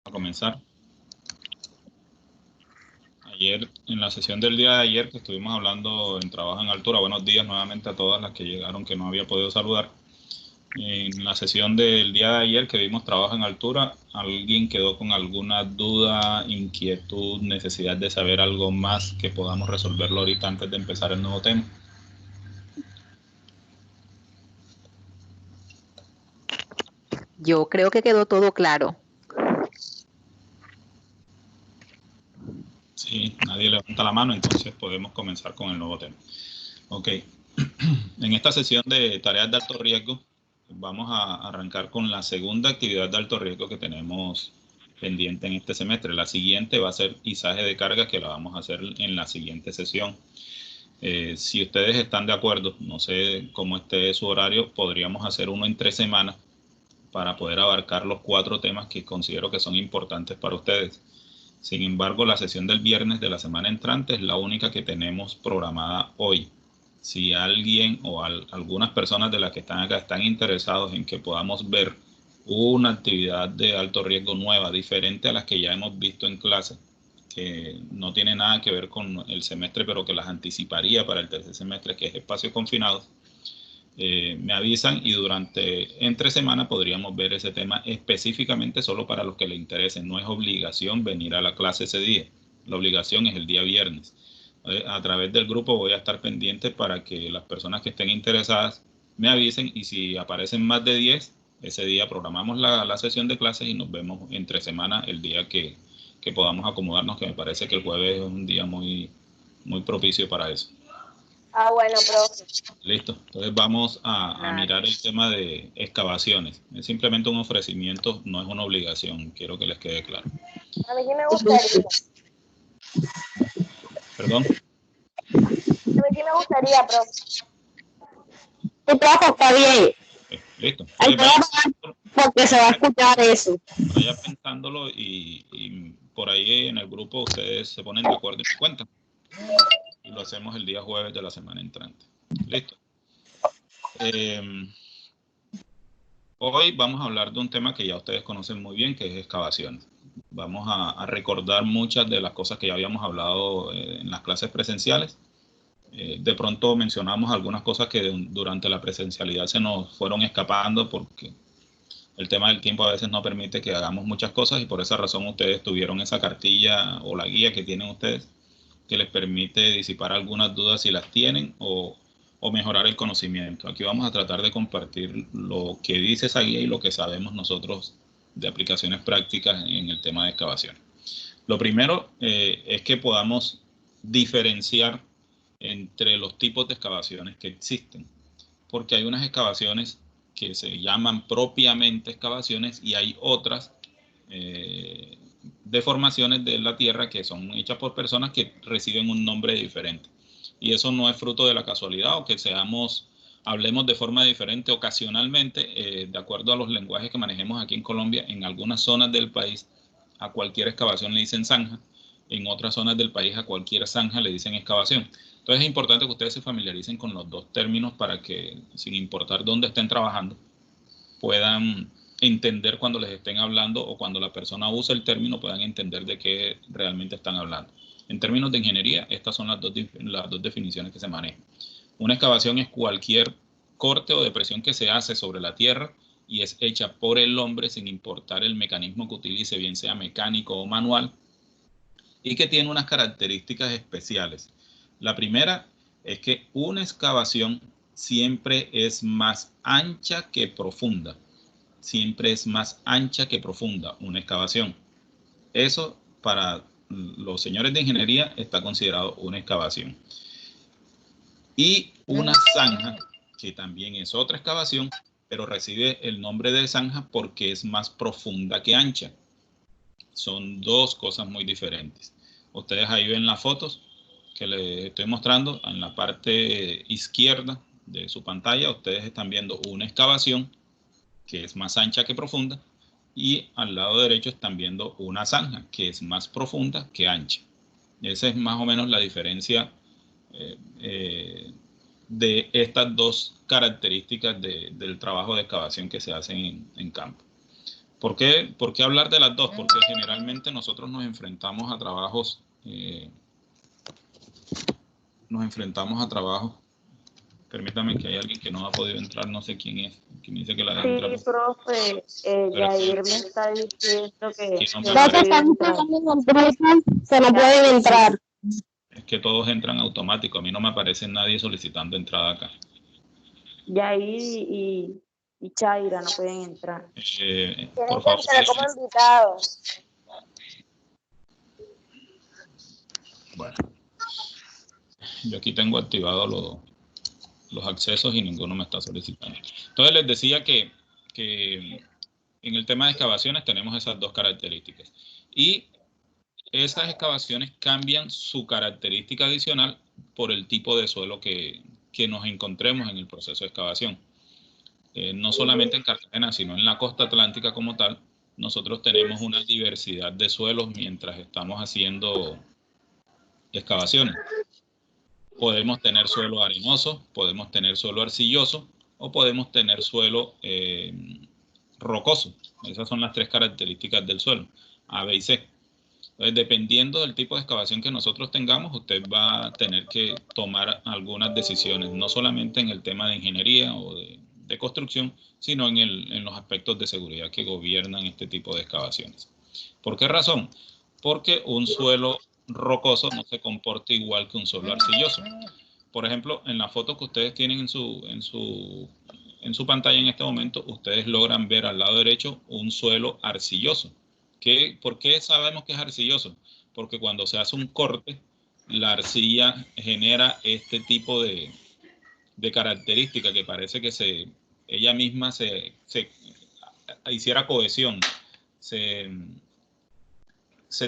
A comenzar. Ayer, en la sesión del día de ayer que estuvimos hablando en trabajo en altura, buenos días nuevamente a todas las que llegaron que no había podido saludar. En la sesión del día de ayer que vimos trabajo en altura, ¿alguien quedó con alguna duda, inquietud, necesidad de saber algo más que podamos resolverlo ahorita antes de empezar el nuevo tema? Yo creo que quedó todo claro. Sí, nadie levanta la mano, entonces podemos comenzar con el nuevo tema. Ok, en esta sesión de tareas de alto riesgo, vamos a arrancar con la segunda actividad de alto riesgo que tenemos pendiente en este semestre. La siguiente va a ser izaje de carga, que la vamos a hacer en la siguiente sesión. Si ustedes están de acuerdo, no sé cómo esté su horario, podríamos hacer uno en 3 semanas para poder abarcar los 4 temas que considero que son importantes para ustedes. Sin embargo, la sesión del viernes de la semana entrante es la única que tenemos programada hoy. Si alguien o algunas personas de las que están acá están interesados en que podamos ver una actividad de alto riesgo nueva, diferente a las que ya hemos visto en clase, que no tiene nada que ver con el semestre, pero que las anticiparía para el tercer semestre, que es espacios confinados, me avisan y entre semana podríamos ver ese tema específicamente solo para los que les interesen. No es obligación venir a la clase ese día. La obligación es el día viernes. A través del grupo voy a estar pendiente para que las personas que estén interesadas me avisen, y si aparecen más de 10, ese día programamos la sesión de clases y nos vemos entre semana el día que podamos acomodarnos, que me parece que el jueves es un día muy propicio para eso. Ah, bueno, profe. Listo, entonces vamos a mirar el tema de excavaciones. Es simplemente un ofrecimiento, no es una obligación, quiero que les quede claro. A mí sí me gustaría. ¿Perdón? A mí sí me gustaría, profe. Tu profe está bien. Listo. Porque se va a escuchar eso. Vaya pensándolo y por ahí en el grupo ustedes se ponen de acuerdo y me cuentan. Y lo hacemos el día jueves de la semana entrante. Listo. Hoy vamos a hablar de un tema que ya ustedes conocen muy bien, que es excavaciones. Vamos a recordar muchas de las cosas que ya habíamos hablado en las clases presenciales. De pronto mencionamos algunas cosas que durante la presencialidad se nos fueron escapando porque el tema del tiempo a veces no permite que hagamos muchas cosas, y por esa razón ustedes tuvieron esa cartilla o la guía que tienen ustedes, que les permite disipar algunas dudas si las tienen o mejorar el conocimiento. Aquí vamos a tratar de compartir lo que dice esa guía y lo que sabemos nosotros de aplicaciones prácticas en el tema de excavación. Lo primero es que podamos diferenciar entre los tipos de excavaciones que existen, porque hay unas excavaciones que se llaman propiamente excavaciones y hay otras deformaciones de la tierra que son hechas por personas que reciben un nombre diferente. Y eso no es fruto de la casualidad o que hablemos de forma diferente ocasionalmente, de acuerdo a los lenguajes que manejemos aquí en Colombia. En algunas zonas del país a cualquier excavación le dicen zanja, en otras zonas del país a cualquier zanja le dicen excavación. Entonces es importante que ustedes se familiaricen con los dos términos para que, sin importar dónde estén trabajando, puedan entender cuando les estén hablando, o cuando la persona usa el término puedan entender de qué realmente están hablando. En términos de ingeniería, estas son las dos definiciones que se manejan. Una excavación es cualquier corte o depresión que se hace sobre la tierra y es hecha por el hombre sin importar el mecanismo que utilice, bien sea mecánico o manual, y que tiene unas características especiales. La primera es que una excavación siempre es más ancha que profunda. Siempre es más ancha que profunda una excavación. Eso, para los señores de ingeniería, está considerado una excavación. Y una zanja, que también es otra excavación, pero recibe el nombre de zanja porque es más profunda que ancha. Son dos cosas muy diferentes. Ustedes ahí ven las fotos que les estoy mostrando. En la parte izquierda de su pantalla ustedes están viendo una excavación que es más ancha que profunda, y al lado derecho están viendo una zanja que es más profunda que ancha. Esa es más o menos la diferencia de estas dos características del trabajo de excavación que se hace en campo. ¿Por qué hablar de las dos? Porque generalmente nosotros nos enfrentamos a trabajos, permítame que hay alguien que no ha podido entrar, no sé quién es, que me dice que la deje entrar. Sí, profe, Pero Yair me está diciendo que no no me ha parece. podido entrar. Que no pueden entrar. Es que todos entran automático. A mí no me aparece nadie solicitando entrada acá. Yair y Chaira no pueden entrar. Por Tienen que favor. entrar como invitados. Bueno, yo aquí tengo activados los accesos y ninguno me está solicitando. Entonces les decía que en el tema de excavaciones tenemos esas dos características. Y esas excavaciones cambian su característica adicional por el tipo de suelo que nos encontremos en el proceso de excavación. No solamente en Cartagena, sino en la costa atlántica como tal, nosotros tenemos una diversidad de suelos mientras estamos haciendo excavaciones. Podemos tener suelo arenoso, podemos tener suelo arcilloso o podemos tener suelo rocoso. Esas son las tres características del suelo, A, B y C. Entonces, dependiendo del tipo de excavación que nosotros tengamos, usted va a tener que tomar algunas decisiones, no solamente en el tema de ingeniería o de construcción, sino en los aspectos de seguridad que gobiernan este tipo de excavaciones. ¿Por qué razón? Porque un suelo rocoso no se comporta igual que un suelo arcilloso. Por ejemplo, en la foto que ustedes tienen en su pantalla en este momento, ustedes logran ver al lado derecho un suelo arcilloso. ¿Por qué sabemos que es arcilloso? Porque cuando se hace un corte, la arcilla genera este tipo de característica que parece que ella misma se hiciera cohesión, se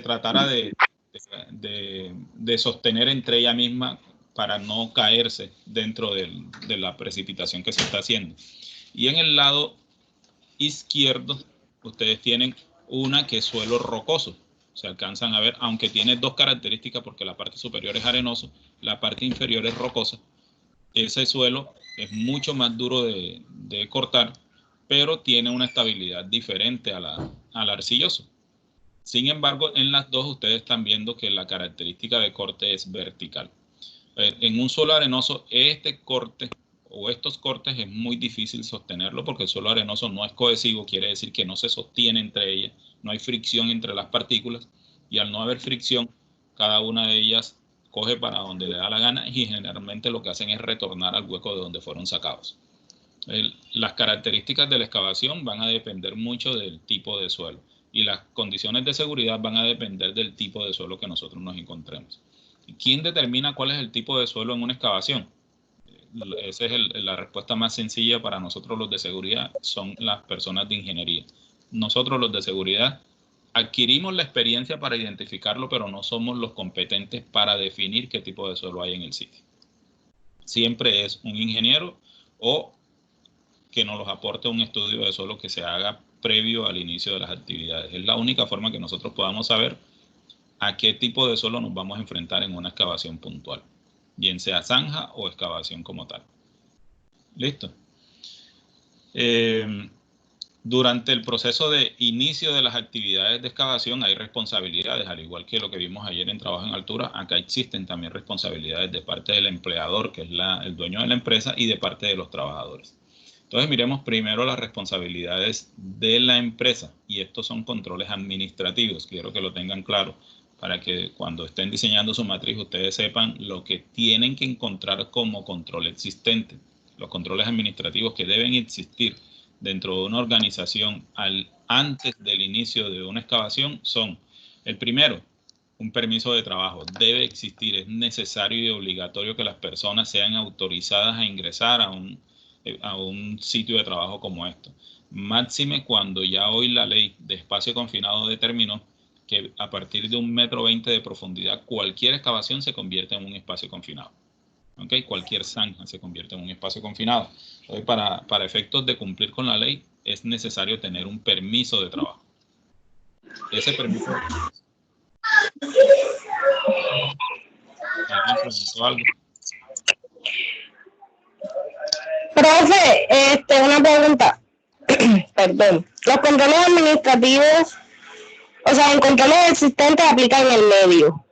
tratara de sostener entre ella misma para no caerse dentro de la precipitación que se está haciendo. Y en el lado izquierdo, ustedes tienen una que es suelo rocoso. Se alcanzan a ver, aunque tiene dos características, porque la parte superior es arenoso, la parte inferior es rocosa. Ese suelo es mucho más duro de cortar, pero tiene una estabilidad diferente al arcilloso. Sin embargo, en las dos ustedes están viendo que la característica de corte es vertical. En un suelo arenoso, este corte o estos cortes es muy difícil sostenerlo porque el suelo arenoso no es cohesivo, quiere decir que no se sostiene entre ellas, no hay fricción entre las partículas y al no haber fricción, cada una de ellas coge para donde le da la gana y generalmente lo que hacen es retornar al hueco de donde fueron sacados. Las características de la excavación van a depender mucho del tipo de suelo y las condiciones de seguridad van a depender del tipo de suelo que nosotros nos encontremos. ¿Quién determina cuál es el tipo de suelo en una excavación? Esa es la respuesta más sencilla para nosotros los de seguridad, son las personas de ingeniería. Nosotros los de seguridad adquirimos la experiencia para identificarlo, pero no somos los competentes para definir qué tipo de suelo hay en el sitio. Siempre es un ingeniero o que nos los aporte un estudio de suelo que se haga previo al inicio de las actividades. Es la única forma que nosotros podamos saber a qué tipo de suelo nos vamos a enfrentar en una excavación puntual, bien sea zanja o excavación como tal. ¿Listo? Durante el proceso de inicio de las actividades de excavación hay responsabilidades, al igual que lo que vimos ayer en trabajo en altura, acá existen también responsabilidades de parte del empleador, que es el dueño de la empresa, y de parte de los trabajadores. Entonces miremos primero las responsabilidades de la empresa, y estos son controles administrativos, quiero que lo tengan claro, para que cuando estén diseñando su matriz ustedes sepan lo que tienen que encontrar como control existente. Los controles administrativos que deben existir dentro de una organización antes del inicio de una excavación son: el primero, un permiso de trabajo. Debe existir, es necesario y obligatorio que las personas sean autorizadas a ingresar a un sitio de trabajo como esto. Máxime cuando ya hoy la ley de espacio confinado determinó que a partir de 1,20 m de profundidad cualquier excavación se convierte en un espacio confinado. ¿Okay? Cualquier zanja se convierte en un espacio confinado. Entonces, para efectos de cumplir con la ley es necesario tener un permiso de trabajo. Ese permiso... ¿Alguien preguntó algo? Profe, una pregunta. Perdón. Los controles administrativos, o sea, en controles existentes aplican en el medio.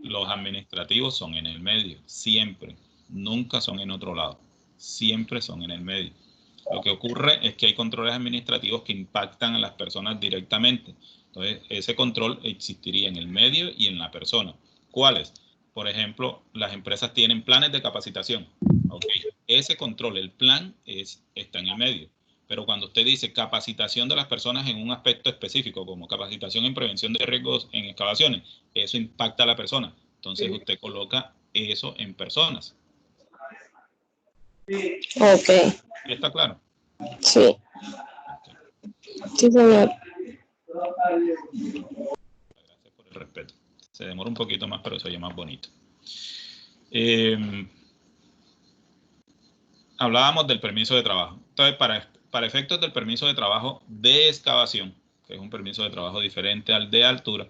Los administrativos son en el medio, siempre. Nunca son en otro lado. Siempre son en el medio. Lo que ocurre es que hay controles administrativos que impactan a las personas directamente. Entonces, ese control existiría en el medio y en la persona. ¿Cuáles? Por ejemplo, las empresas tienen planes de capacitación. Okay. Ese control, el plan, está en el medio. Pero cuando usted dice capacitación de las personas en un aspecto específico, como capacitación en prevención de riesgos en excavaciones, eso impacta a la persona. Entonces, usted coloca eso en personas. Ok. ¿Está claro? Sí. Okay. Sí, señor. Gracias por el respeto. Se demora un poquito más, pero se oye más bonito. Hablábamos del permiso de trabajo. Entonces, para efectos del permiso de trabajo de excavación, que es un permiso de trabajo diferente al de altura,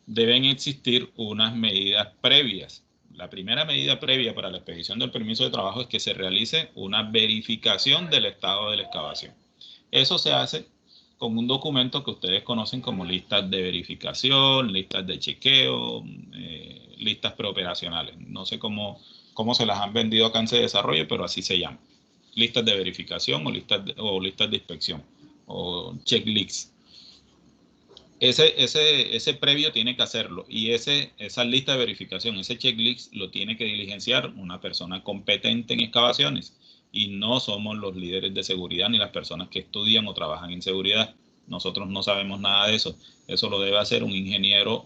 deben existir unas medidas previas. La primera medida previa para la expedición del permiso de trabajo es que se realice una verificación del estado de la excavación. Eso se hace con un documento que ustedes conocen como listas de verificación, listas de chequeo, listas preoperacionales. No sé cómo se las han vendido acá en ese desarrollo, pero así se llama. Listas de verificación o listas de inspección o checklists. Ese previo tiene que hacerlo y esa lista de verificación, ese checklist lo tiene que diligenciar una persona competente en excavaciones y no somos los líderes de seguridad ni las personas que estudian o trabajan en seguridad. Nosotros no sabemos nada de eso. Eso lo debe hacer un ingeniero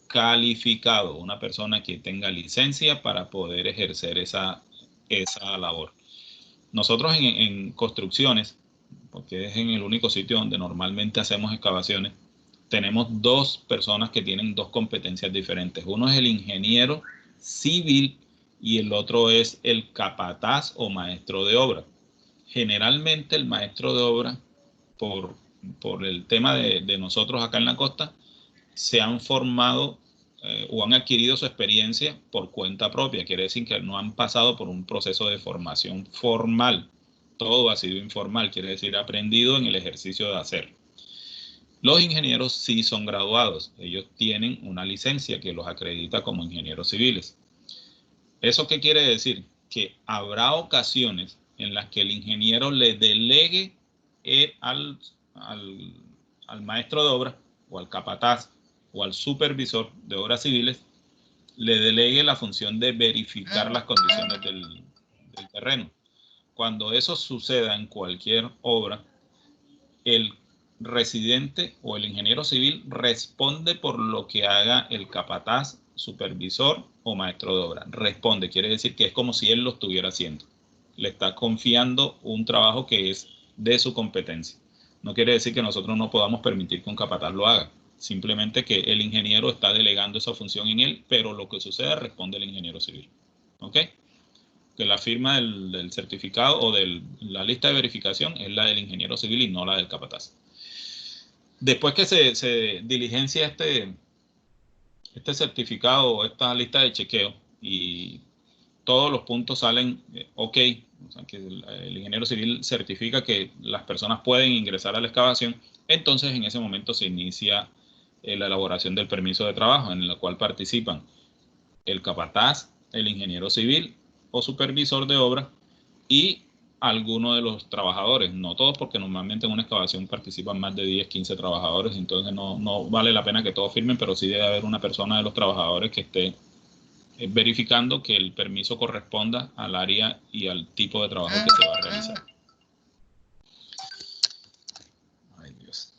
calificado, una persona que tenga licencia para poder ejercer esa labor. Nosotros en construcciones, porque es en el único sitio donde normalmente hacemos excavaciones, tenemos dos personas que tienen dos competencias diferentes. Uno es el ingeniero civil y el otro es el capataz o maestro de obra. Generalmente el maestro de obra, por el tema de nosotros acá en la costa, se han formado o han adquirido su experiencia por cuenta propia. Quiere decir que no han pasado por un proceso de formación formal. Todo ha sido informal, quiere decir aprendido en el ejercicio de hacer. Los ingenieros sí son graduados. Ellos tienen una licencia que los acredita como ingenieros civiles. ¿Eso qué quiere decir? Que habrá ocasiones en las que el ingeniero le delegue al maestro de obra o al capataz o al supervisor de obras civiles, le delegue la función de verificar las condiciones del terreno. Cuando eso suceda en cualquier obra, el residente o el ingeniero civil responde por lo que haga el capataz, supervisor o maestro de obra. Responde, quiere decir que es como si él lo estuviera haciendo. Le está confiando un trabajo que es de su competencia. No quiere decir que nosotros no podamos permitir que un capataz lo haga. Simplemente que el ingeniero está delegando esa función en él, pero lo que suceda responde el ingeniero civil. ¿Ok? Que la firma del certificado o de la lista de verificación es la del ingeniero civil y no la del capataz. Después que se diligencia este certificado o esta lista de chequeo y todos los puntos salen ok, o sea, que el ingeniero civil certifica que las personas pueden ingresar a la excavación, entonces en ese momento se inicia la elaboración del permiso de trabajo en la cual participan el capataz, el ingeniero civil o supervisor de obra y alguno de los trabajadores, no todos porque normalmente en una excavación participan más de 10, 15 trabajadores, entonces no vale la pena que todos firmen, pero sí debe haber una persona de los trabajadores que esté verificando que el permiso corresponda al área y al tipo de trabajo que se va a realizar. Ay, Dios.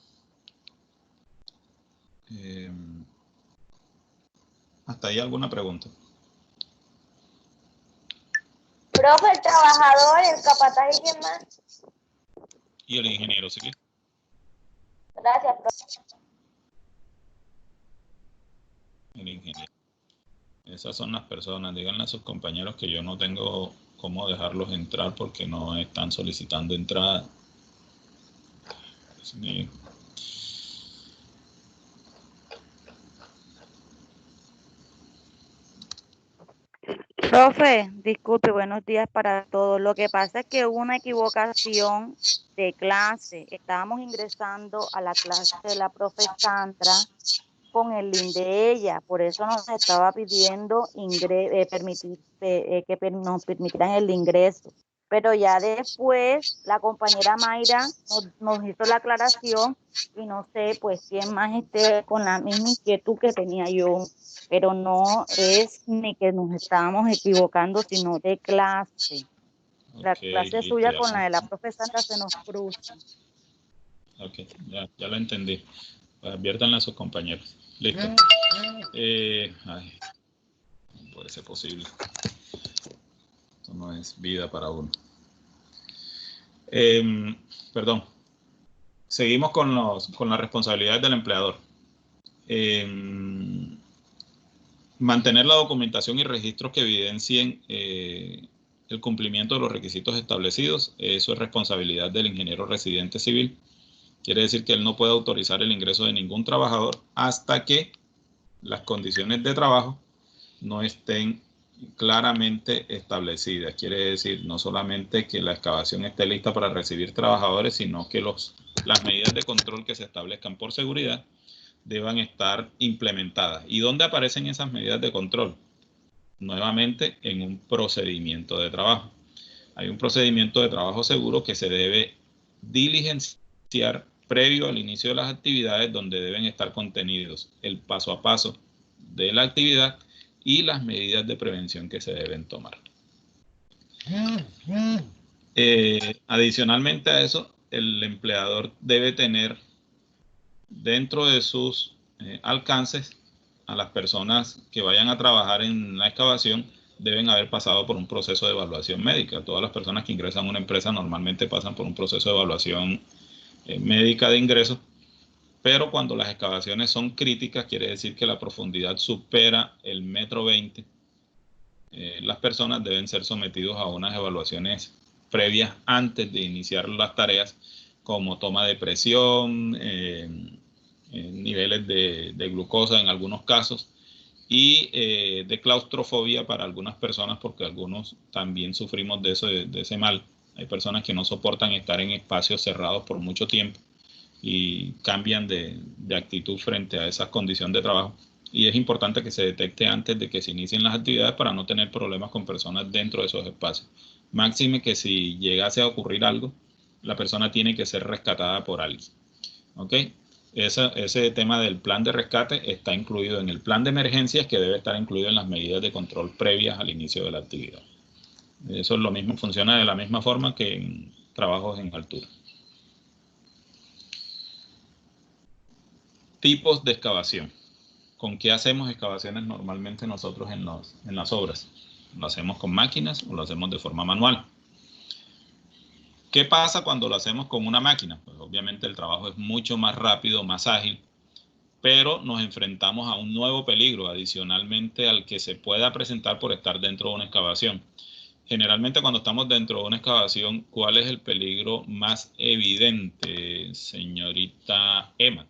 ¿Hasta ahí alguna pregunta? Profe, el trabajador, el capataz y quién más. Y el ingeniero civil. Gracias, profe. El ingeniero. Esas son las personas. Díganle a sus compañeros que yo no tengo cómo dejarlos entrar porque no están solicitando entrada. Sí. Profe, disculpe, buenos días para todos. Lo que pasa es que hubo una equivocación de clase. Estábamos ingresando a la clase de la profe Sandra con el link de ella, por eso nos estaba pidiendo que nos permitieran el ingreso. Pero ya después la compañera Mayra nos hizo la aclaración y no sé pues quién más esté con la misma inquietud que tenía yo, pero no es ni que nos estábamos equivocando, sino de clase. La clase listo, suya con la de la profe Sandra se nos cruza. Ok, ya lo entendí. Pues adviértanle a sus compañeros. Listo. Ay, no puede ser posible. Esto no es vida para uno. Perdón. Seguimos con las responsabilidades del empleador. Mantener la documentación y registros que evidencien el cumplimiento de los requisitos establecidos. Eso es responsabilidad del ingeniero residente civil. Quiere decir que él no puede autorizar el ingreso de ningún trabajador hasta que las condiciones de trabajo no estén claramente establecidas. Quiere decir no solamente que la excavación esté lista para recibir trabajadores, sino que las medidas de control que se establezcan por seguridad deban estar implementadas. ¿Y dónde aparecen esas medidas de control? Nuevamente en un procedimiento de trabajo. Hay un procedimiento de trabajo seguro que se debe diligenciar previo al inicio de las actividades, donde deben estar contenidos el paso a paso de la actividad y las medidas de prevención que se deben tomar. Adicionalmente a eso, el empleador debe tener dentro de sus alcances a las personas que vayan a trabajar en la excavación. Deben haber pasado por un proceso de evaluación médica. Todas las personas que ingresan a una empresa normalmente pasan por un proceso de evaluación médica de ingreso, pero cuando las excavaciones son críticas, quiere decir que la profundidad supera el 1,20 m, las personas deben ser sometidos a unas evaluaciones previas antes de iniciar las tareas, como toma de presión, niveles de glucosa en algunos casos, y de claustrofobia para algunas personas, porque algunos también sufrimos de ese mal. Hay personas que no soportan estar en espacios cerrados por mucho tiempo y cambian de actitud frente a esa condición de trabajo. Y es importante que se detecte antes de que se inicien las actividades para no tener problemas con personas dentro de esos espacios. Máxime que si llegase a ocurrir algo, la persona tiene que ser rescatada por alguien. ¿Ok? Ese tema del plan de rescate está incluido en el plan de emergencias, que debe estar incluido en las medidas de control previas al inicio de la actividad. Eso es lo mismo, funciona de la misma forma que en trabajos en altura. Tipos de excavación. ¿Con qué hacemos excavaciones normalmente nosotros en las obras? ¿Lo hacemos con máquinas o lo hacemos de forma manual? ¿Qué pasa cuando lo hacemos con una máquina? Pues obviamente el trabajo es mucho más rápido, más ágil, pero nos enfrentamos a un nuevo peligro adicionalmente al que se pueda presentar por estar dentro de una excavación. Generalmente cuando estamos dentro de una excavación, ¿cuál es el peligro más evidente, señorita Emma?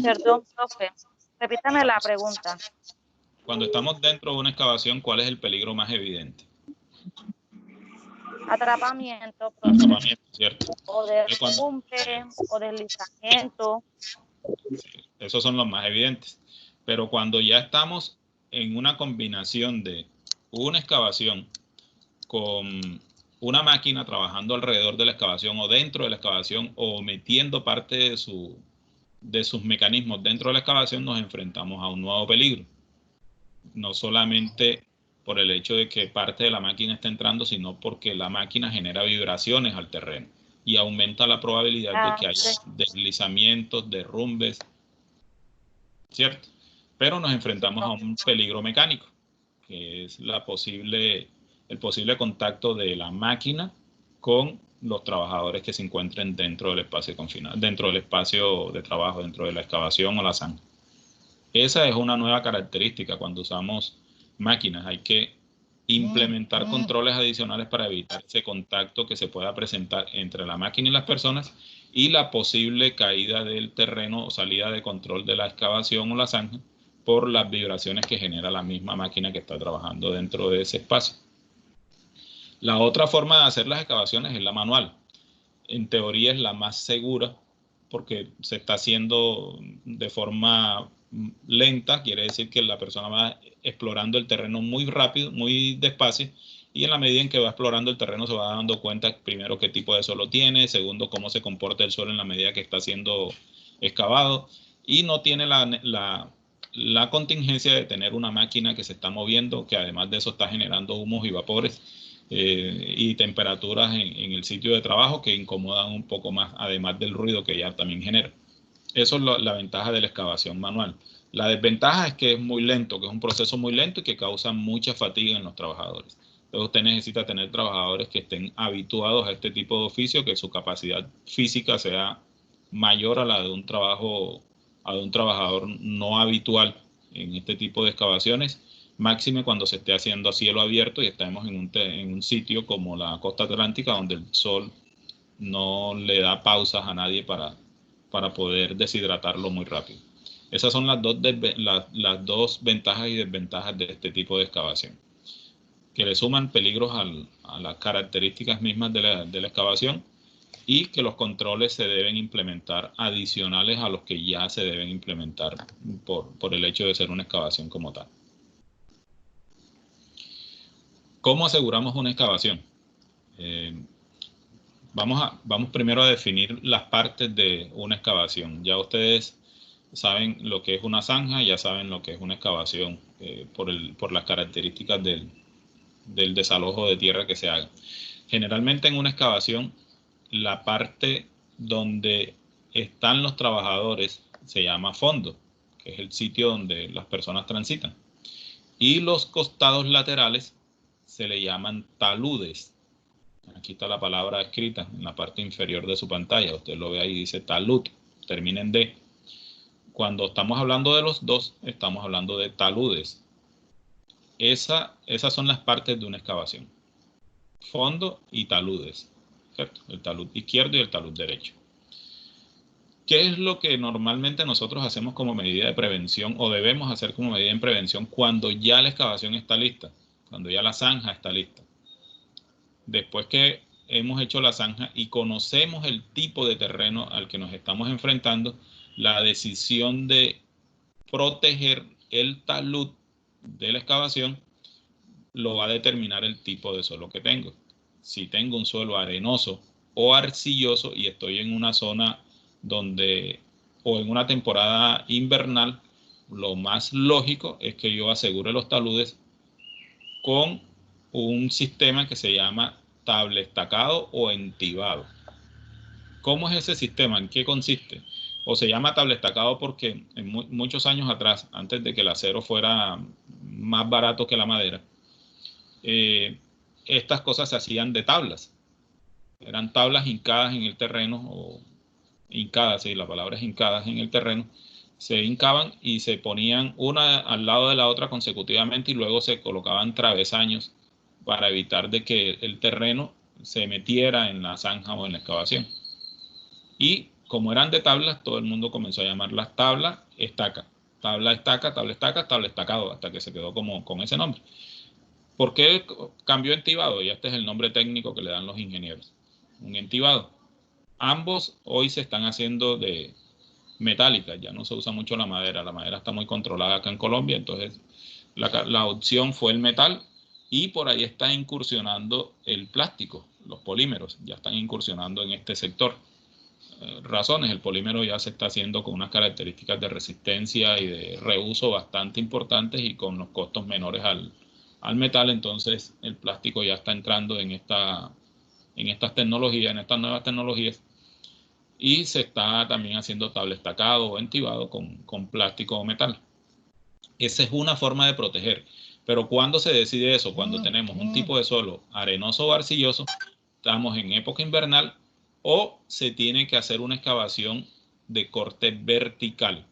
Perdón, profe, repítame la pregunta. Cuando estamos dentro de una excavación, ¿cuál es el peligro más evidente? Atrapamiento, profe. Atrapamiento, ¿cierto? O derrumbe, o deslizamiento. Esos son los más evidentes. Pero cuando ya estamos en una combinación de una excavación con una máquina trabajando alrededor de la excavación o dentro de la excavación o metiendo parte de sus mecanismos dentro de la excavación, nos enfrentamos a un nuevo peligro. No solamente por el hecho de que parte de la máquina está entrando, sino porque la máquina genera vibraciones al terreno y aumenta la probabilidad de que haya deslizamientos, derrumbes, ¿cierto? Pero nos enfrentamos a un peligro mecánico, que es el posible contacto de la máquina con los trabajadores que se encuentren dentro del espacio confinado, dentro del espacio de trabajo, dentro de la excavación o la zanja. Esa es una nueva característica cuando usamos máquinas. Hay que implementar controles adicionales para evitar ese contacto que se pueda presentar entre la máquina y las personas y la posible caída del terreno o salida de control de la excavación o la zanja por las vibraciones que genera la misma máquina que está trabajando dentro de ese espacio. La otra forma de hacer las excavaciones es la manual. En teoría es la más segura porque se está haciendo de forma lenta, quiere decir que la persona va explorando el terreno muy rápido, muy despacio, y en la medida en que va explorando el terreno se va dando cuenta, primero, qué tipo de suelo tiene, segundo, cómo se comporta el suelo en la medida que está siendo excavado, y no tiene la contingencia de tener una máquina que se está moviendo, que además de eso está generando humos y vapores y temperaturas en el sitio de trabajo que incomodan un poco más, además del ruido que ya también genera. Eso es la ventaja de la excavación manual. La desventaja es que es muy lento, que es un proceso muy lento y que causa mucha fatiga en los trabajadores. Entonces usted necesita tener trabajadores que estén habituados a este tipo de oficio, que su capacidad física sea mayor a la de un trabajador no habitual en este tipo de excavaciones, máxime cuando se esté haciendo a cielo abierto y estemos en un sitio como la costa atlántica, donde el sol no le da pausas a nadie para poder deshidratarlo muy rápido. Esas son las dos ventajas y desventajas de este tipo de excavación, que le suman peligros a las características mismas de la excavación y que los controles se deben implementar adicionales a los que ya se deben implementar por el hecho de ser una excavación como tal. ¿Cómo aseguramos una excavación? Vamos primero a definir las partes de una excavación. Ya ustedes saben lo que es una zanja, ya saben lo que es una excavación por las características del desalojo de tierra que se haga. Generalmente en una excavación, la parte donde están los trabajadores se llama fondo, que es el sitio donde las personas transitan. Y los costados laterales se le llaman taludes. Aquí está la palabra escrita en la parte inferior de su pantalla. Usted lo ve ahí, dice talud, termina en D. Cuando estamos hablando de los dos, estamos hablando de taludes. Esas son las partes de una excavación. Fondo y taludes, ¿cierto? El talud izquierdo y el talud derecho. ¿Qué es lo que normalmente nosotros hacemos como medida de prevención o debemos hacer como medida de prevención cuando ya la excavación está lista, cuando ya la zanja está lista? Después que hemos hecho la zanja y conocemos el tipo de terreno al que nos estamos enfrentando, la decisión de proteger el talud de la excavación lo va a determinar el tipo de suelo que tengo. Si tengo un suelo arenoso o arcilloso y estoy en una zona o en una temporada invernal, lo más lógico es que yo asegure los taludes con un sistema que se llama tablestacado o entibado. ¿Cómo es ese sistema? ¿En qué consiste? O se llama tablestacado porque en muchos años atrás, antes de que el acero fuera más barato que la madera, estas cosas se hacían de tablas. Eran tablas hincadas en el terreno, o hincadas, sí, la palabra es hincadas en el terreno. Se hincaban y se ponían una al lado de la otra consecutivamente y luego se colocaban travesaños para evitar de que el terreno se metiera en la zanja o en la excavación. Y como eran de tablas, todo el mundo comenzó a llamarlas tabla estaca. Tabla estaca, tabla estaca, tabla estacado, hasta que se quedó con ese nombre. ¿Por qué cambió entibado? Y este es el nombre técnico que le dan los ingenieros. Un entibado. Ambos hoy se están haciendo de metálicas, ya no se usa mucho la madera está muy controlada acá en Colombia, entonces la opción fue el metal y por ahí está incursionando el plástico, los polímeros ya están incursionando en este sector. Razones, el polímero ya se está haciendo con unas características de resistencia y de reuso bastante importantes y con los costos menores al metal, entonces el plástico ya está entrando en estas tecnologías, en estas nuevas tecnologías, y se está también haciendo tablestacado o entibado con plástico o metal. Esa es una forma de proteger. Pero ¿cuándo se decide eso? Cuando tenemos un tipo de suelo arenoso o arcilloso, estamos en época invernal o se tiene que hacer una excavación de corte vertical.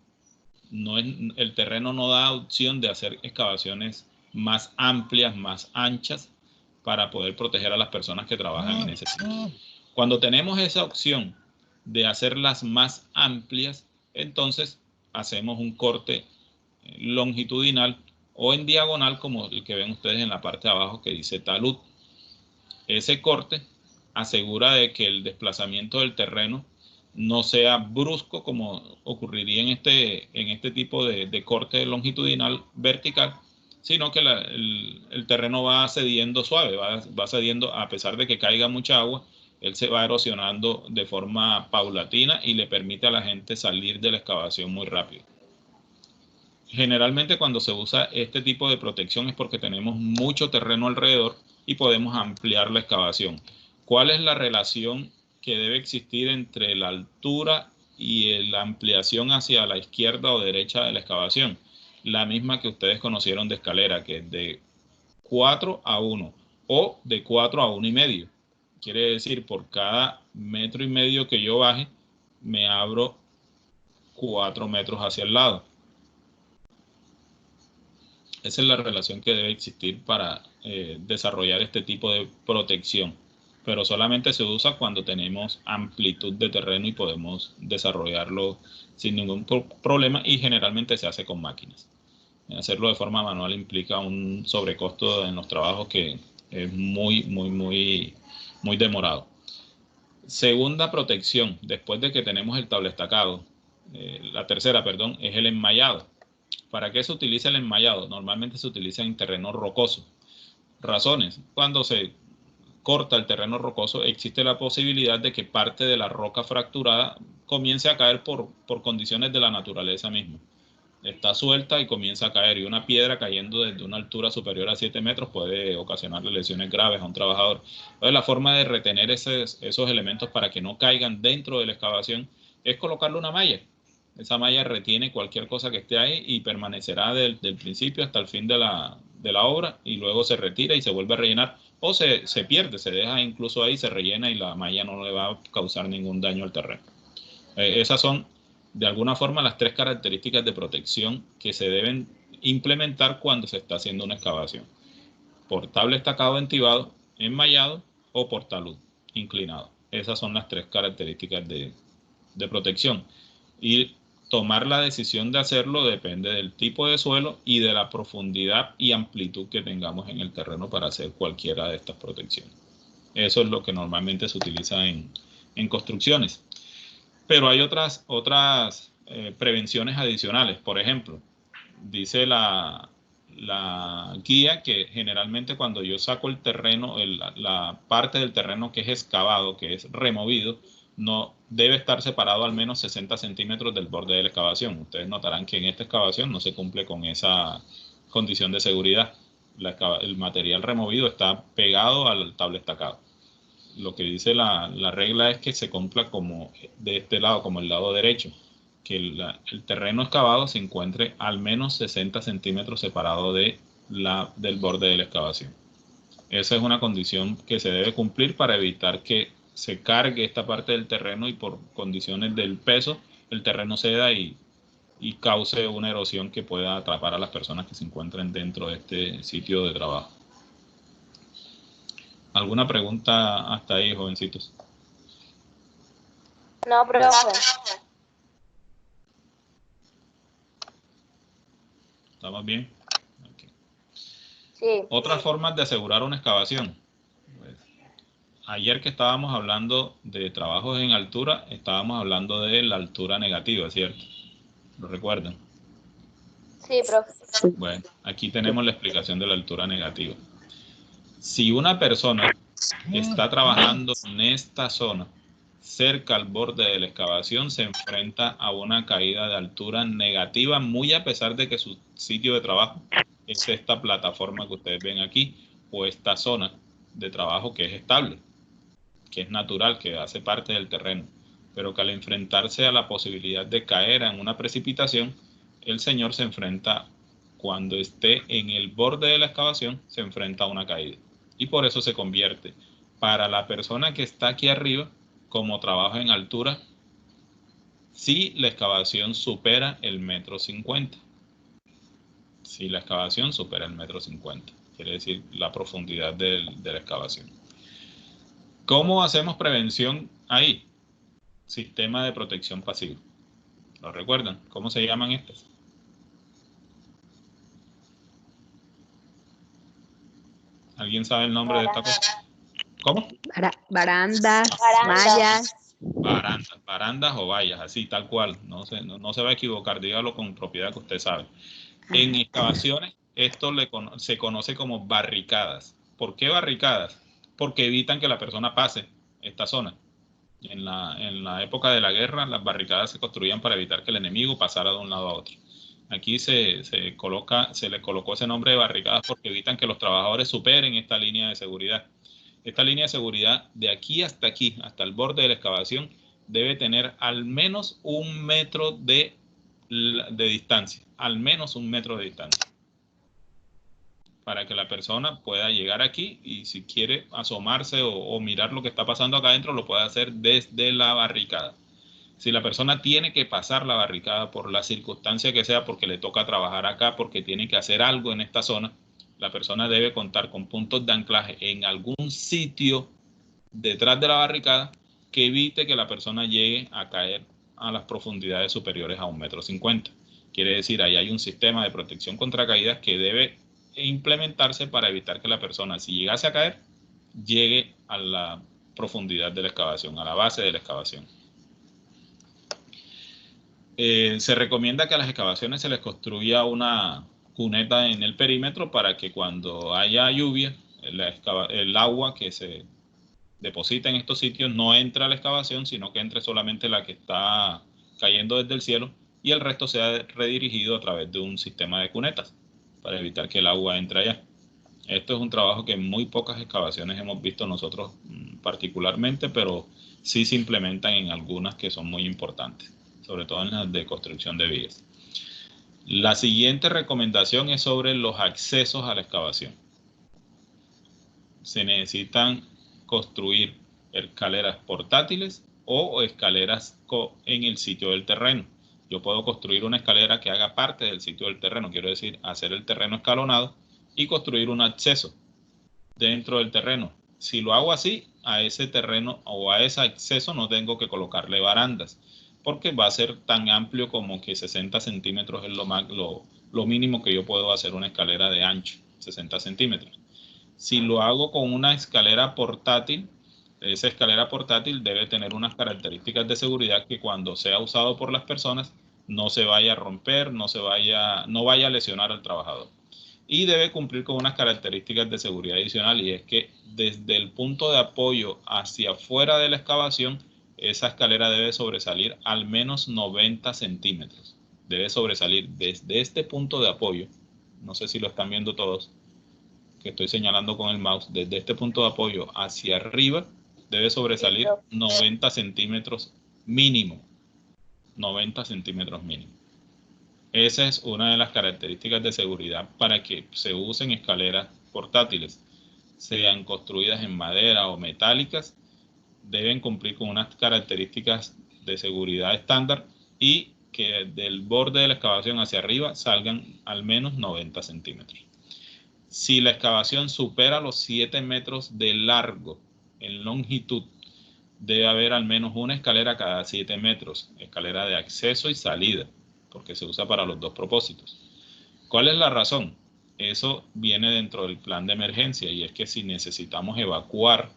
El terreno no da opción de hacer excavaciones más amplias, más anchas, para poder proteger a las personas que trabajan en ese sitio. Cuando tenemos esa opción de hacerlas más amplias, entonces hacemos un corte longitudinal o en diagonal, como el que ven ustedes en la parte de abajo que dice talud. Ese corte asegura de que el desplazamiento del terreno no sea brusco, como ocurriría en este tipo de corte longitudinal vertical, sino que el terreno va cediendo suave, va cediendo a pesar de que caiga mucha agua. Él se va erosionando de forma paulatina y le permite a la gente salir de la excavación muy rápido. Generalmente cuando se usa este tipo de protección es porque tenemos mucho terreno alrededor y podemos ampliar la excavación. ¿Cuál es la relación que debe existir entre la altura y la ampliación hacia la izquierda o derecha de la excavación? La misma que ustedes conocieron de escalera, que es de 4 a 1 o de 4 a 1,5. Quiere decir, por cada 1,5 metros que yo baje, me abro 4 metros hacia el lado. Esa es la relación que debe existir para desarrollar este tipo de protección. Pero solamente se usa cuando tenemos amplitud de terreno y podemos desarrollarlo sin ningún problema, y generalmente se hace con máquinas. Hacerlo de forma manual implica un sobrecosto en los trabajos que es muy demorado. Segunda protección, después de que tenemos el tablestacado, la tercera, perdón, es el enmayado. ¿Para qué se utiliza el enmayado? Normalmente se utiliza en terreno rocoso. Razones: cuando se corta el terreno rocoso, existe la posibilidad de que parte de la roca fracturada comience a caer por condiciones de la naturaleza misma. Está suelta y comienza a caer, y una piedra cayendo desde una altura superior a 7 metros puede ocasionarle lesiones graves a un trabajador. Entonces, la forma de retener esos elementos para que no caigan dentro de la excavación es colocarle una malla. Esa malla retiene cualquier cosa que esté ahí y permanecerá del principio hasta el fin de la obra, y luego se retira y se vuelve a rellenar, o se pierde, se deja incluso ahí, se rellena y la malla no le va a causar ningún daño al terreno. Esas son de alguna forma las 3 características de protección que se deben implementar cuando se está haciendo una excavación: por tablestacado entibado, enmayado o por talud inclinado. Esas son las 3 características de protección, y tomar la decisión de hacerlo depende del tipo de suelo y de la profundidad y amplitud que tengamos en el terreno para hacer cualquiera de estas protecciones. Eso es lo que normalmente se utiliza en construcciones. Pero hay otras prevenciones adicionales. Por ejemplo, dice la guía que generalmente cuando yo saco el terreno, la parte del terreno que es excavado, que es removido, no debe estar separado al menos 60 centímetros del borde de la excavación. Ustedes notarán que en esta excavación no se cumple con esa condición de seguridad. El material removido está pegado al tablestacado. Lo que dice la regla es que se cumpla como de este lado, como el lado derecho, que el terreno excavado se encuentre al menos 60 centímetros separado del borde de la excavación. Esa es una condición que se debe cumplir para evitar que se cargue esta parte del terreno y por condiciones del peso el terreno ceda y cause una erosión que pueda atrapar a las personas que se encuentren dentro de este sitio de trabajo. ¿Alguna pregunta hasta ahí, jovencitos? No, profe. ¿Estamos bien? Okay. Sí. Otras formas de asegurar una excavación. Pues, ayer que estábamos hablando de trabajos en altura, estábamos hablando de la altura negativa, ¿cierto? ¿Lo recuerdan? Sí, profe. Bueno, aquí tenemos la explicación de la altura negativa. Si una persona está trabajando en esta zona, cerca al borde de la excavación, se enfrenta a una caída de altura negativa, muy a pesar de que su sitio de trabajo es esta plataforma que ustedes ven aquí, o esta zona de trabajo que es estable, que es natural, que hace parte del terreno, pero que al enfrentarse a la posibilidad de caer en una precipitación, el señor se enfrenta, cuando esté en el borde de la excavación, se enfrenta a una caída. Y por eso se convierte, para la persona que está aquí arriba, como trabajo en altura, si la excavación supera el 1,50 m. Si la excavación supera el 1,50 m, quiere decir la profundidad de la excavación. ¿Cómo hacemos prevención ahí? Sistema de protección pasivo. ¿Lo recuerdan? ¿Cómo se llaman estas? ¿Alguien sabe el nombre de esta cosa? ¿Cómo? Barandas, Barandas. mallas. Barandas o vallas, así, tal cual. No se va a equivocar, dígalo con propiedad que usted sabe. En excavaciones, esto se conoce como barricadas. ¿Por qué barricadas? Porque evitan que la persona pase esta zona. En la época de la guerra, las barricadas se construían para evitar que el enemigo pasara de un lado a otro. Aquí se le colocó ese nombre de barricadas porque evitan que los trabajadores superen esta línea de seguridad. Esta línea de seguridad de aquí, hasta el borde de la excavación, debe tener al menos 1 metro de distancia. Al menos 1 metro de distancia. Para que la persona pueda llegar aquí y si quiere asomarse o mirar lo que está pasando acá adentro, lo puede hacer desde la barricada. Si la persona tiene que pasar la barricada por la circunstancia que sea, porque le toca trabajar acá, porque tiene que hacer algo en esta zona, la persona debe contar con puntos de anclaje en algún sitio detrás de la barricada que evite que la persona llegue a caer a las profundidades superiores a 1,50 m. Quiere decir, ahí hay un sistema de protección contra caídas que debe implementarse para evitar que la persona, si llegase a caer, llegue a la profundidad de la excavación, a la base de la excavación. Se recomienda que a las excavaciones se les construya una cuneta en el perímetro para que cuando haya lluvia, el agua que se deposita en estos sitios no entre a la excavación, sino que entre solamente la que está cayendo desde el cielo y el resto sea redirigido a través de un sistema de cunetas para evitar que el agua entre allá. Esto es un trabajo que en muy pocas excavaciones hemos visto nosotros particularmente, pero sí se implementan en algunas que son muy importantes, sobre todo en las de construcción de vías. La siguiente recomendación es sobre los accesos a la excavación. Se necesitan construir escaleras portátiles o escaleras en el sitio del terreno. Yo puedo construir una escalera que haga parte del sitio del terreno, quiero decir, hacer el terreno escalonado y construir un acceso dentro del terreno. Si lo hago así, a ese terreno o a ese acceso no tengo que colocarle barandas, porque va a ser tan amplio como que 60 centímetros es lo mínimo que yo puedo hacer una escalera de ancho, 60 centímetros. Si lo hago con una escalera portátil, esa escalera portátil debe tener unas características de seguridad que cuando sea usado por las personas no se vaya a romper, no vaya a lesionar al trabajador. Y debe cumplir con unas características de seguridad adicional, y es que desde el punto de apoyo hacia afuera de la excavación, esa escalera debe sobresalir al menos 90 centímetros. Debe sobresalir desde este punto de apoyo, no sé si lo están viendo todos, que estoy señalando con el mouse, desde este punto de apoyo hacia arriba, debe sobresalir 90 centímetros mínimo. 90 centímetros mínimo. Esa es una de las características de seguridad para que se usen escaleras portátiles, sean construidas en madera o metálicas, deben cumplir con unas características de seguridad estándar y que del borde de la excavación hacia arriba salgan al menos 90 centímetros. Si la excavación supera los 7 metros de largo en longitud, debe haber al menos una escalera cada 7 metros, escalera de acceso y salida, porque se usa para los dos propósitos. ¿Cuál es la razón? Eso viene dentro del plan de emergencia, y es que si necesitamos evacuar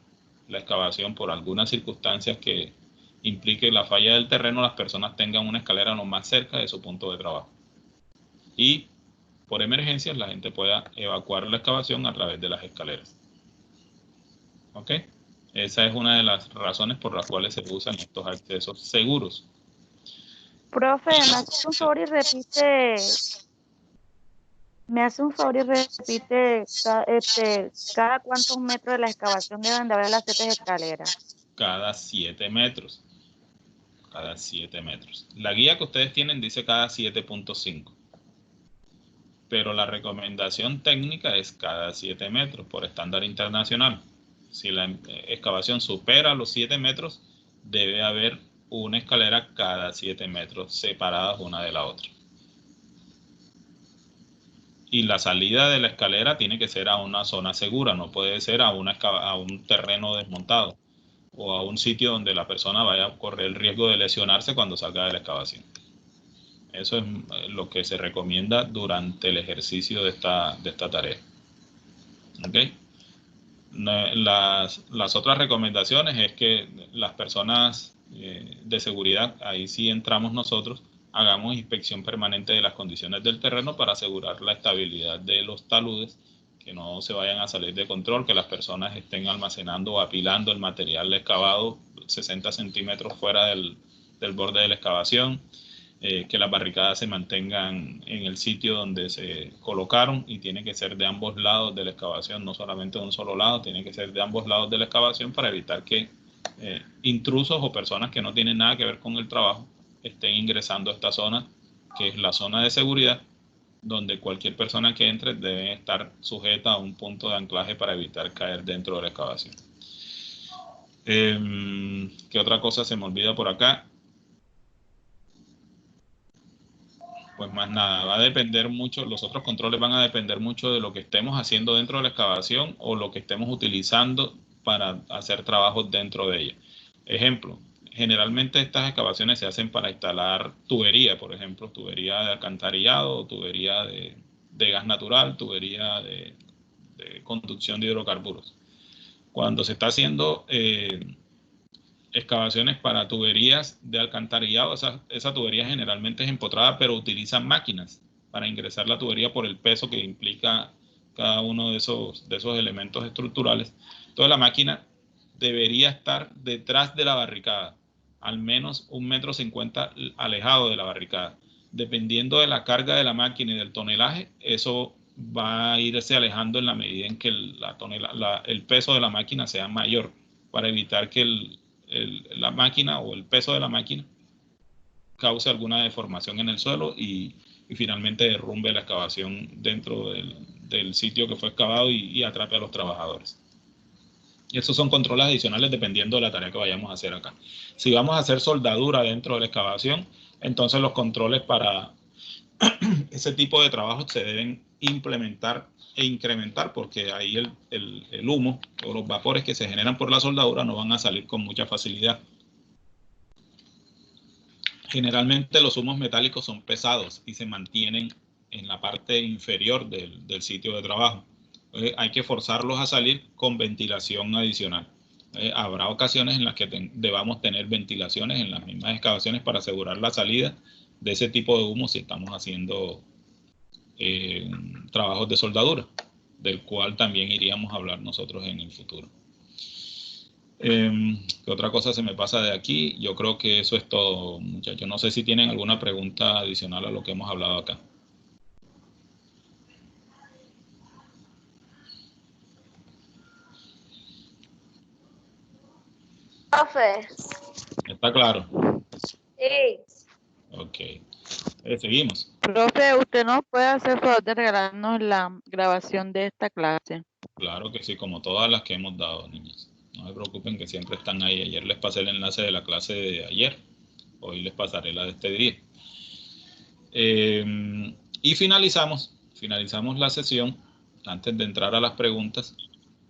la excavación por algunas circunstancias que implique la falla del terreno, las personas tengan una escalera lo más cerca de su punto de trabajo. Y por emergencias la gente pueda evacuar la excavación a través de las escaleras. ¿Ok? Esa es una de las razones por las cuales se usan estos accesos seguros. Profe, me hace un favor y repite cada cuántos metros de la excavación deben de haber las 7 escaleras. Cada 7 metros. Cada 7 metros. La guía que ustedes tienen dice cada 7.5. Pero la recomendación técnica es cada 7 metros por estándar internacional. Si la excavación supera los 7 metros, debe haber una escalera cada 7 metros separadas una de la otra. Y la salida de la escalera tiene que ser a una zona segura, no puede ser a un terreno desmontado o a un sitio donde la persona vaya a correr el riesgo de lesionarse cuando salga de la excavación. Eso es lo que se recomienda durante el ejercicio de esta tarea. ¿Okay? Las otras recomendaciones es que las personas de seguridad, ahí sí entramos nosotros, hagamos inspección permanente de las condiciones del terreno para asegurar la estabilidad de los taludes, que no se vayan a salir de control, que las personas estén almacenando o apilando el material excavado 60 centímetros fuera del borde de la excavación, que las barricadas se mantengan en el sitio donde se colocaron y tiene que ser de ambos lados de la excavación, no solamente de un solo lado, tiene que ser de ambos lados de la excavación para evitar que intrusos o personas que no tienen nada que ver con el trabajo estén ingresando a esta zona, que es la zona de seguridad, donde cualquier persona que entre debe estar sujeta a un punto de anclaje para evitar caer dentro de la excavación. ¿Qué otra cosa se me olvida por acá? Pues más nada, va a depender mucho, los otros controles van a depender mucho de lo que estemos haciendo dentro de la excavación o lo que estemos utilizando para hacer trabajos dentro de ella. Ejemplo, generalmente estas excavaciones se hacen para instalar tubería, por ejemplo, tubería de alcantarillado, tubería de gas natural, tubería de conducción de hidrocarburos. Cuando se está haciendo excavaciones para tuberías de alcantarillado, esa tubería generalmente es empotrada, pero utilizan máquinas para ingresar la tubería por el peso que implica cada uno de esos elementos estructurales. Entonces la máquina debería estar detrás de la barricada, al menos 1,50 m alejado de la barricada. Dependiendo de la carga de la máquina y del tonelaje, eso va a irse alejando en la medida en que el peso de la máquina sea mayor, para evitar que la máquina o el peso de la máquina cause alguna deformación en el suelo y finalmente derrumbe la excavación dentro del sitio que fue excavado y atrape a los trabajadores. Y esos son controles adicionales dependiendo de la tarea que vayamos a hacer acá. Si vamos a hacer soldadura dentro de la excavación, entonces los controles para ese tipo de trabajos se deben implementar e incrementar, porque ahí el humo o los vapores que se generan por la soldadura no van a salir con mucha facilidad. Generalmente los humos metálicos son pesados y se mantienen en la parte inferior del sitio de trabajo. Hay que forzarlos a salir con ventilación adicional. Habrá ocasiones en las que debamos tener ventilaciones en las mismas excavaciones para asegurar la salida de ese tipo de humo si estamos haciendo trabajos de soldadura, del cual también iríamos a hablar nosotros en el futuro. ¿Qué otra cosa se me pasa de aquí? Yo creo que eso es todo, muchachos. No sé si tienen alguna pregunta adicional a lo que hemos hablado acá. Profe. ¿Está claro? Sí. Ok. Seguimos. Profe, ¿usted nos puede hacer favor de regalarnos la grabación de esta clase? Claro que sí, como todas las que hemos dado, niñas. No se preocupen que siempre están ahí. Ayer les pasé el enlace de la clase de ayer. Hoy les pasaré la de este día. Y finalizamos la sesión, antes de entrar a las preguntas,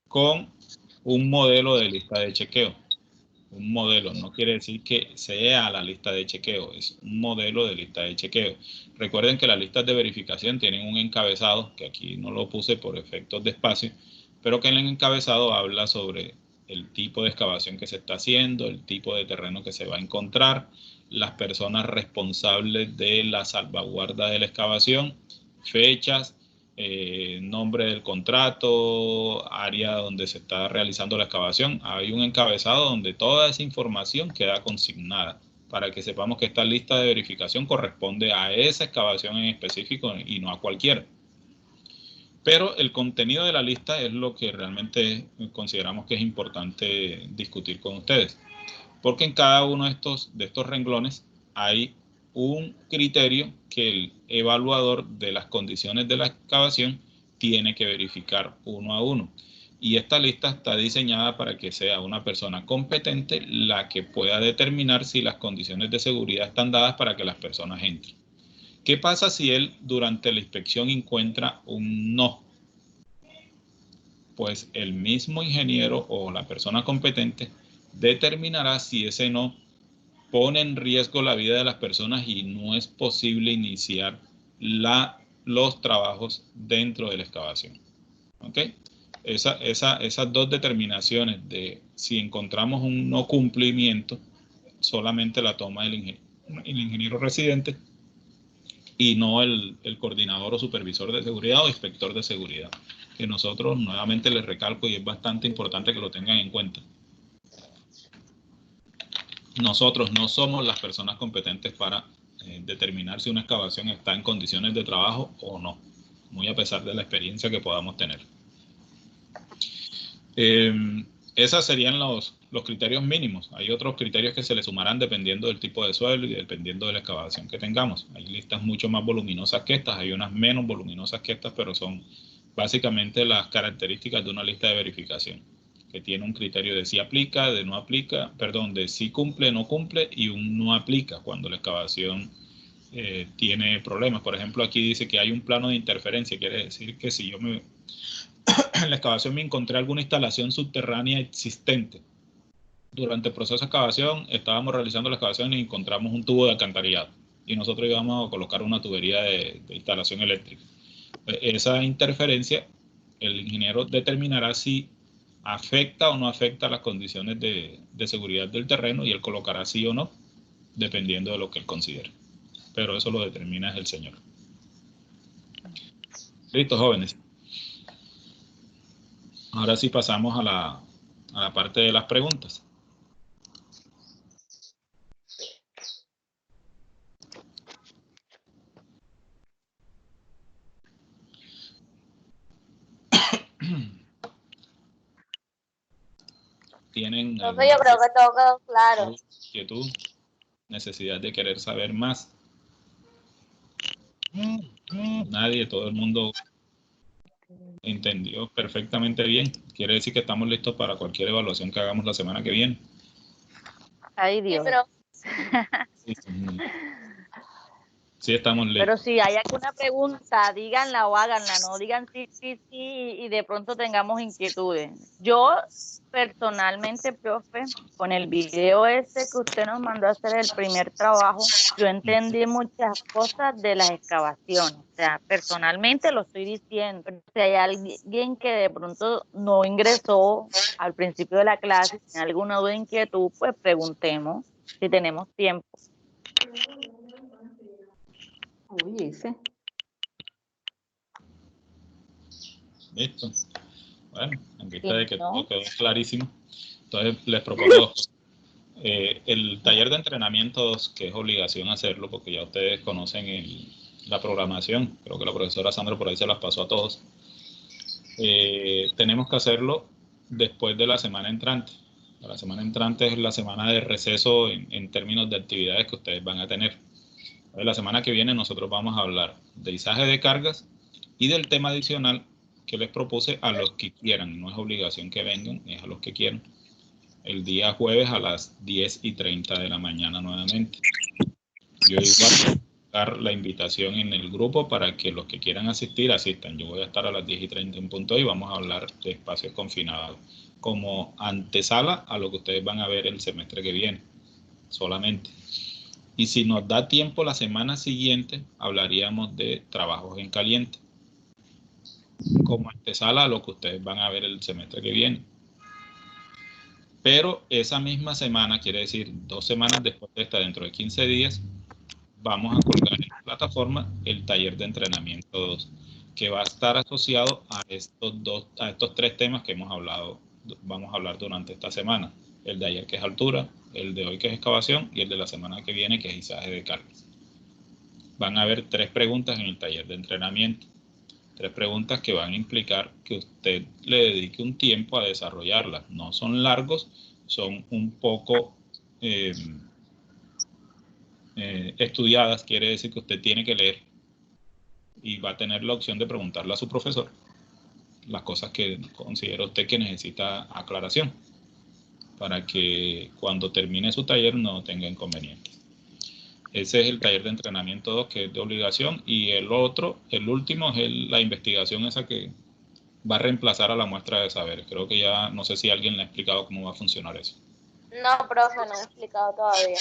con un modelo de lista de chequeo. Un modelo no quiere decir que sea la lista de chequeo, es un modelo de lista de chequeo. Recuerden que las listas de verificación tienen un encabezado, que aquí no lo puse por efectos de espacio, pero que en el encabezado habla sobre el tipo de excavación que se está haciendo, el tipo de terreno que se va a encontrar, las personas responsables de la salvaguarda de la excavación, fechas, nombre del contrato, área donde se está realizando la excavación. Hay un encabezado donde toda esa información queda consignada para que sepamos que esta lista de verificación corresponde a esa excavación en específico y no a cualquiera. Pero el contenido de la lista es lo que realmente consideramos que es importante discutir con ustedes, porque en cada uno de estos renglones hay un criterio que el evaluador de las condiciones de la excavación tiene que verificar uno a uno. Y esta lista está diseñada para que sea una persona competente la que pueda determinar si las condiciones de seguridad están dadas para que las personas entren. ¿Qué pasa si él durante la inspección encuentra un no? Pues el mismo ingeniero o la persona competente determinará si ese no pone en riesgo la vida de las personas y no es posible iniciar los trabajos dentro de la excavación. ¿Ok? Esas dos determinaciones de si encontramos un no cumplimiento, solamente la toma el ingeniero residente y no el coordinador o supervisor de seguridad o inspector de seguridad. Que nosotros, nuevamente les recalco, y es bastante importante que lo tengan en cuenta, nosotros no somos las personas competentes para determinar si una excavación está en condiciones de trabajo o no, muy a pesar de la experiencia que podamos tener. Esos serían los criterios mínimos. Hay otros criterios que se le sumarán dependiendo del tipo de suelo y dependiendo de la excavación que tengamos. Hay listas mucho más voluminosas que estas, hay unas menos voluminosas que estas, pero son básicamente las características de una lista de verificación, que tiene un criterio de si aplica, de no aplica, perdón, de si cumple, no cumple, y un no aplica cuando la excavación tiene problemas. Por ejemplo, aquí dice que hay un plano de interferencia, quiere decir que si yo en la excavación me encontré alguna instalación subterránea existente. Durante el proceso de excavación estábamos realizando la excavación y encontramos un tubo de alcantarillado y nosotros íbamos a colocar una tubería de instalación eléctrica. Esa interferencia, el ingeniero determinará si afecta o no afecta las condiciones de seguridad del terreno y él colocará sí o no, dependiendo de lo que él considere. Pero eso lo determina el señor. Listo, jóvenes. Ahora sí pasamos a la parte de las preguntas. ¿Tienen Entonces yo creo que todo quedó claro. inquietud, necesidad de querer saber más? Nadie, todo el mundo entendió perfectamente bien. Quiere decir que estamos listos para cualquier evaluación que hagamos la semana que viene. Ay, Dios. Sí, estamos listos. Pero si hay alguna pregunta, díganla o háganla, no digan sí, sí, sí, y de pronto tengamos inquietudes. Yo, personalmente, profe, con el video que usted nos mandó a hacer el primer trabajo, yo entendí muchas cosas de las excavaciones. O sea, personalmente lo estoy diciendo. Pero si hay alguien que de pronto no ingresó al principio de la clase, tiene alguna duda, inquietud, pues preguntemos si tenemos tiempo. Uy, ese. Listo. Bueno, en vista Sí, de que ¿no? todo quedó clarísimo, entonces les propongo el taller de entrenamientos, que es obligación hacerlo, porque ya ustedes conocen la programación. Creo que la profesora Sandra por ahí se las pasó a todos. Tenemos que hacerlo después de la semana entrante. La semana entrante es la semana de receso en términos de actividades que ustedes van a tener. La semana que viene nosotros vamos a hablar de izaje de cargas y del tema adicional que les propuse a los que quieran. No es obligación que vengan, es a los que quieran. El día jueves a las 10:30 de la mañana nuevamente. Yo igual voy a dar la invitación en el grupo para que los que quieran asistir asistan. Yo voy a estar a las 10:30 en punto y vamos a hablar de espacios confinados como antesala a lo que ustedes van a ver el semestre que viene, solamente. Y si nos da tiempo la semana siguiente, hablaríamos de trabajos en caliente, como antesala a lo que ustedes van a ver el semestre que viene. Pero esa misma semana, quiere decir 2 semanas después de esta, dentro de 15 días, vamos a colgar en la plataforma el taller de entrenamiento 2, que va a estar asociado a estos 3 temas que vamos a hablar durante esta semana. El de ayer, que es altura, el de hoy, que es excavación, y el de la semana que viene, que es izaje de cargas. Van a haber 3 preguntas en el taller de entrenamiento. 3 preguntas que van a implicar que usted le dedique un tiempo a desarrollarlas. No son largos, son un poco estudiadas. Quiere decir que usted tiene que leer y va a tener la opción de preguntarle a su profesor las cosas que considera usted que necesita aclaración, para que cuando termine su taller no tenga inconvenientes. Ese es el taller de entrenamiento 2, que es de obligación, y el último es la investigación esa que va a reemplazar a la muestra de saberes. Creo que ya, no sé si alguien le ha explicado cómo va a funcionar eso. No, profe, no he explicado todavía.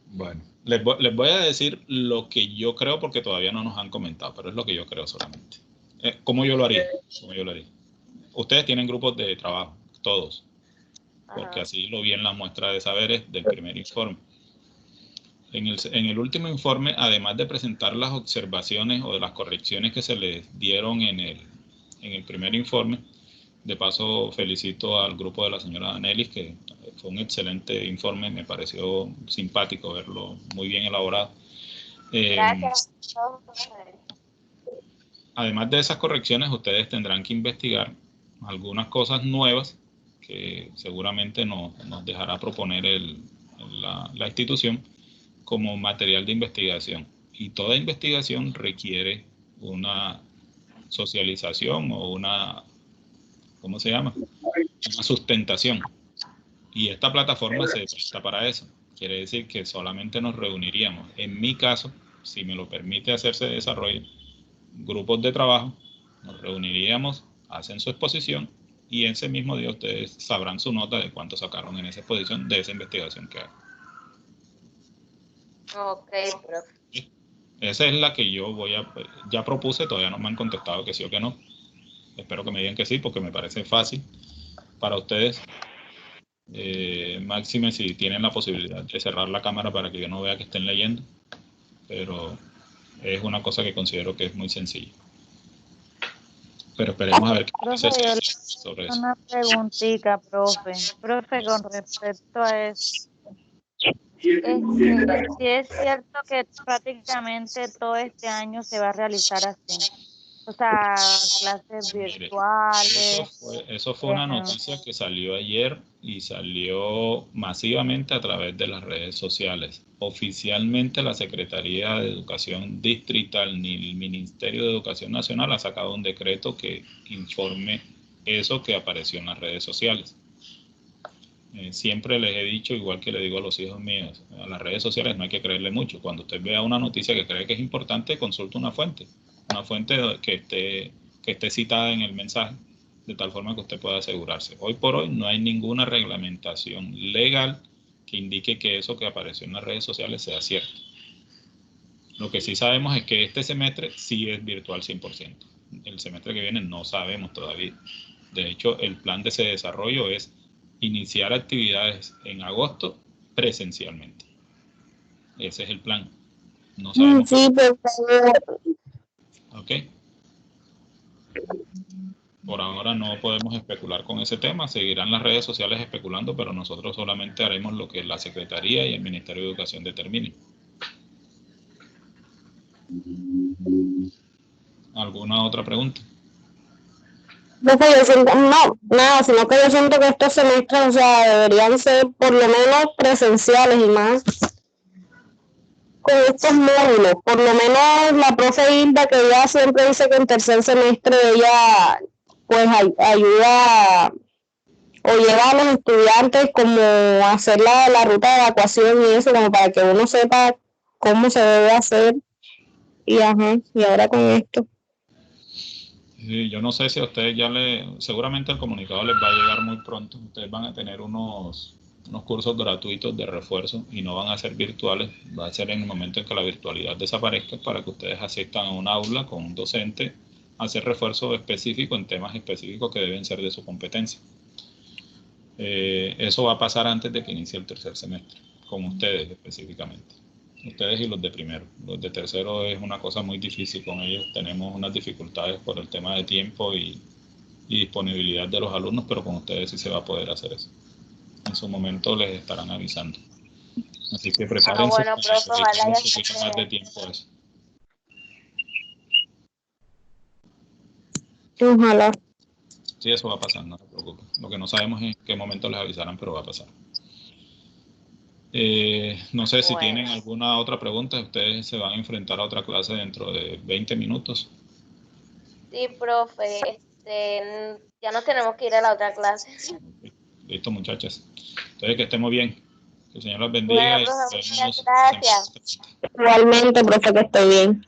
Bueno, les voy a decir lo que yo creo, porque todavía no nos han comentado, pero es lo que yo creo solamente. ¿Cómo yo lo haría? Ustedes tienen grupos de trabajo, todos, porque así lo vi en la muestra de saberes del primer informe. En el último informe, además de presentar las observaciones o de las correcciones que se les dieron en el primer informe, de paso felicito al grupo de la señora Danelis, que fue un excelente informe, me pareció simpático verlo, muy bien elaborado. Gracias. Además de esas correcciones, ustedes tendrán que investigar algunas cosas nuevas que seguramente nos dejará proponer la institución como material de investigación. Y toda investigación requiere una socialización o una, ¿cómo se llama? Una sustentación. Y esta plataforma se presta para eso. Quiere decir que solamente nos reuniríamos. En mi caso, si me lo permite hacerse desarrollo, grupos de trabajo, nos reuniríamos, hacen su exposición y ese mismo día ustedes sabrán su nota de cuánto sacaron en esa exposición de esa investigación que hay. Ok, profe. Esa es la que yo ya propuse, todavía no me han contestado que sí o que no. Espero que me digan que sí, porque me parece fácil para ustedes. Máxime si tienen la posibilidad de cerrar la cámara para que yo no vea que estén leyendo, pero es una cosa que considero que es muy sencilla. Pero esperemos a ver qué Profe, se yo hace le sobre eso. una preguntita, profe. Profe, con respecto a eso. Si es cierto que prácticamente todo este año se va a realizar así. O sea, clases Mire, virtuales. eso fue una noticia que salió ayer y salió masivamente a través de las redes sociales. Oficialmente la Secretaría de Educación Distrital ni el Ministerio de Educación Nacional ha sacado un decreto que informe eso que apareció en las redes sociales. Siempre les he dicho, igual que le digo a los hijos míos, a las redes sociales no hay que creerle mucho. Cuando usted vea una noticia que cree que es importante, consulte una fuente que esté citada en el mensaje, de tal forma que usted pueda asegurarse. Hoy por hoy no hay ninguna reglamentación legal que indique que eso que apareció en las redes sociales sea cierto. Lo que sí sabemos es que este semestre sí es virtual 100%. El semestre que viene no sabemos todavía. De hecho, el plan de ese desarrollo es iniciar actividades en agosto presencialmente. Ese es el plan. No sabemos. Sí, por favor. ¿Ok? Por ahora no podemos especular con ese tema. Seguirán las redes sociales especulando, pero nosotros solamente haremos lo que la Secretaría y el Ministerio de Educación determinen. ¿Alguna otra pregunta? No, nada, sino que yo siento que estos semestres, o sea, deberían ser por lo menos presenciales y más con estos módulos. Por lo menos la profe Hilda, que ella siempre dice que en tercer semestre ella pues ayuda o lleva a los estudiantes como a hacer la ruta de evacuación y eso, como para que uno sepa cómo se debe hacer. Y ahora con esto. Sí, yo no sé si a ustedes seguramente el comunicado les va a llegar muy pronto. Ustedes van a tener unos cursos gratuitos de refuerzo y no van a ser virtuales. Va a ser en el momento en que la virtualidad desaparezca para que ustedes asistan a un aula con un docente a hacer refuerzo específico en temas específicos que deben ser de su competencia. Eso va a pasar antes de que inicie el tercer semestre, con ustedes específicamente. Ustedes y los de primero. Los de tercero es una cosa muy difícil con ellos. Tenemos unas dificultades por el tema de tiempo y disponibilidad de los alumnos, pero con ustedes sí se va a poder hacer eso. En su momento les estarán avisando. Así que prepárense bueno, profe, ojalá un ya poquito más de tiempo a eso. Ojalá. Sí, eso va a pasar, no se preocupen. Lo que no sabemos es en qué momento les avisarán, pero va a pasar. No sé si tienen alguna otra pregunta. Ustedes se van a enfrentar a otra clase dentro de 20 minutos. Sí, profe, ya nos tenemos que ir a la otra clase. Listo, muchachas. Entonces, que estemos bien. Que el Señor los bendiga. Bueno, Y profe, nos muchas vemos gracias. Igualmente, profe, que esté bien.